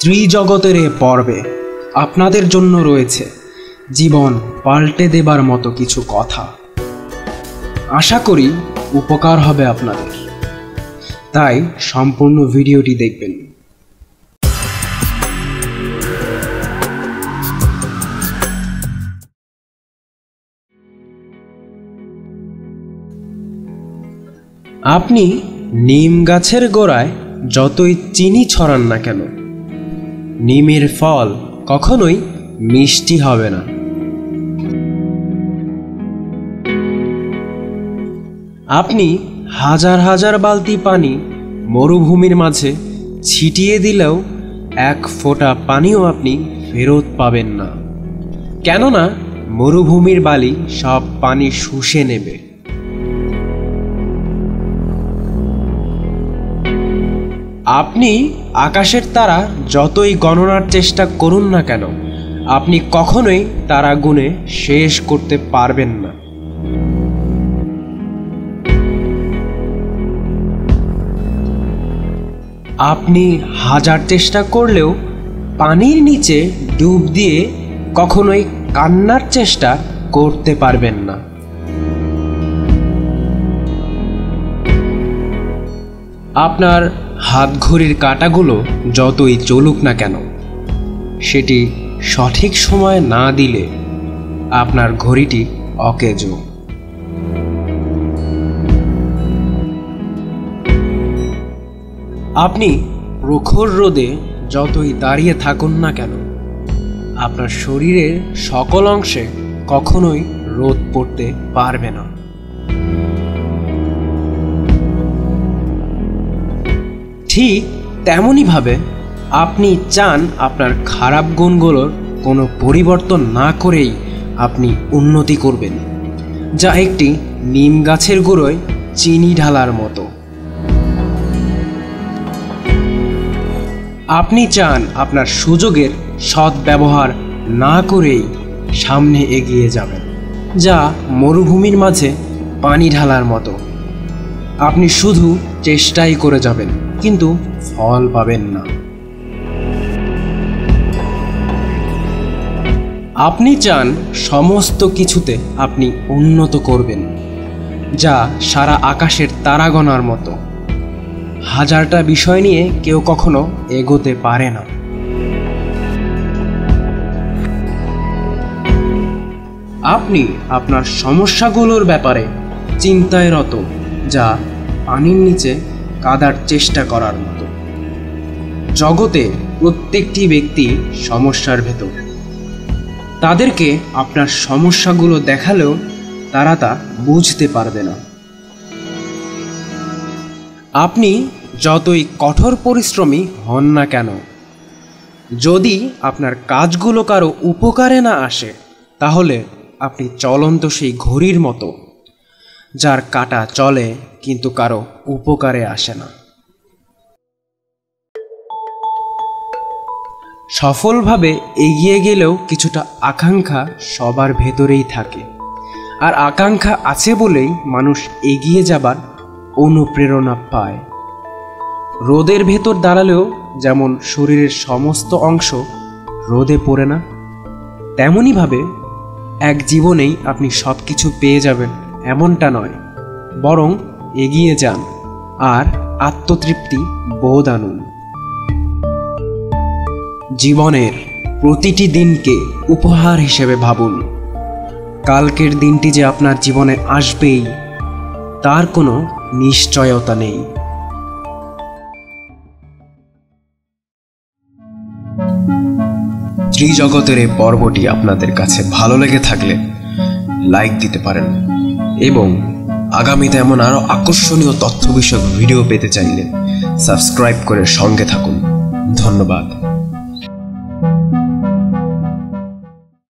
ত্রিজগতের এ পর্বে আপনাদের জন্য রয়েছে জীবন পাল্টে দেবার মতো কিছু কথা। আশা করি উপকার হবে আপনাদের, তাই সম্পূর্ণ ভিডিওটি দেখবেন। আপনি নিম গাছের গোড়ায় যতই চিনি ছড়ান না কেন, নিমের ফল কখনোই মিষ্টি হবে না। আপনি হাজার হাজার বালতি পানি মরুভূমির মাঝে ছিটিয়ে দিলেও এক ফোঁটা পানিও আপনি ফেরত পাবেন না, কেননা মরুভূমির বালি সব পানি শুষে নেবে। আপনি আকাশের তারা যতই গণনার চেষ্টা করুন না কেন, আপনি কখনোই তারা গুণে শেষ করতে পারবেন না। আপনি হাজার চেষ্টা করলেও পানির নিচে ডুব দিয়ে কখনোই কান্নার চেষ্টা করতে পারবেন না। আপনার হাত ঘড়ির কাঁটাগুলো যতই চলুক না কেন, সেটি সঠিক সময় না দিলে আপনার ঘড়িটি অকেজো। আপনি প্রখর রোদে যতই দাঁড়িয়ে থাকুন না কেন, আপনার শরীরের সকল অংশে কখনোই রোদ পড়তে পারবে না। ঠিক তেমনইভাবে আপনি চান আপনার খারাপ গুণগুলোর কোনো পরিবর্তন না করেই আপনি উন্নতি করবেন, যা একটি নিম গাছের গুঁড়োয় চিনি ঢালার মতো। আপনি চান আপনার সুযোগের সদ্ব্যবহার না করেই সামনে এগিয়ে যাবেন, যা মরুভূমির মাঝে পানি ঢালার মতো। আপনি শুধু চেষ্টাই করে যাবেন, কিন্তু ফল পাবেন না। আপনি চান সমস্ত কিছুতে আপনি উন্নত করবেন, যা সারা আকাশের তারা গণার মতো। হাজারটা বিষয় নিয়ে কেউ কখনো এগোতে পারে না। আপনি আপনার সমস্যাগুলোর ব্যাপারে চিন্তায় রত, যা পানির নিচে কাদার চেষ্টা করার মতো। জগতে প্রত্যেকটি ব্যক্তি সমস্যার ভেতর। তাদেরকে আপনার সমস্যাগুলো দেখালেও তারা তা বুঝতে পারবে না। আপনি যতই কঠোর পরিশ্রমী হন না কেন, যদি আপনার কাজগুলো কারো উপকারে না আসে, তাহলে আপনি চলন্ত সেই ঘড়ির মতো, যার কাঁটা চলে কিন্তু কারো উপকারে আসে না। সফলভাবে এগিয়ে গেলেও কিছুটা আকাঙ্ক্ষা সবার ভেতরেই থাকে, আর আকাঙ্ক্ষা আছে বলেই মানুষ এগিয়ে যাবার অনুপ্রেরণা পায়। রোদের ভেতর দাঁড়ালেও যেমন শরীরের সমস্ত অংশ রোদে পড়ে না, তেমনইভাবে এক জীবনেই আপনি সব কিছু পেয়ে যাবেন এমনটা নয়, বরং এগিয়ে যান আর আত্মতৃপ্তি বোধ আনুন। জীবনের প্রতিটি দিনকে উপহার হিসেবে ভাবুন। কালকের দিনটি যে আপনার জীবনে আসবেই, তার কোনো নিশ্চয়তা নেই। ত্রিজগতের এই পর্বটি আপনাদের কাছে ভালো লেগে থাকলে লাইক দিতে পারেন, এবং আগামীতে এমন আরও আকর্ষণীয় তথ্য বিষয়ক ভিডিও পেতে চাইলে সাবস্ক্রাইব করে সঙ্গে থাকুন। ধন্যবাদ।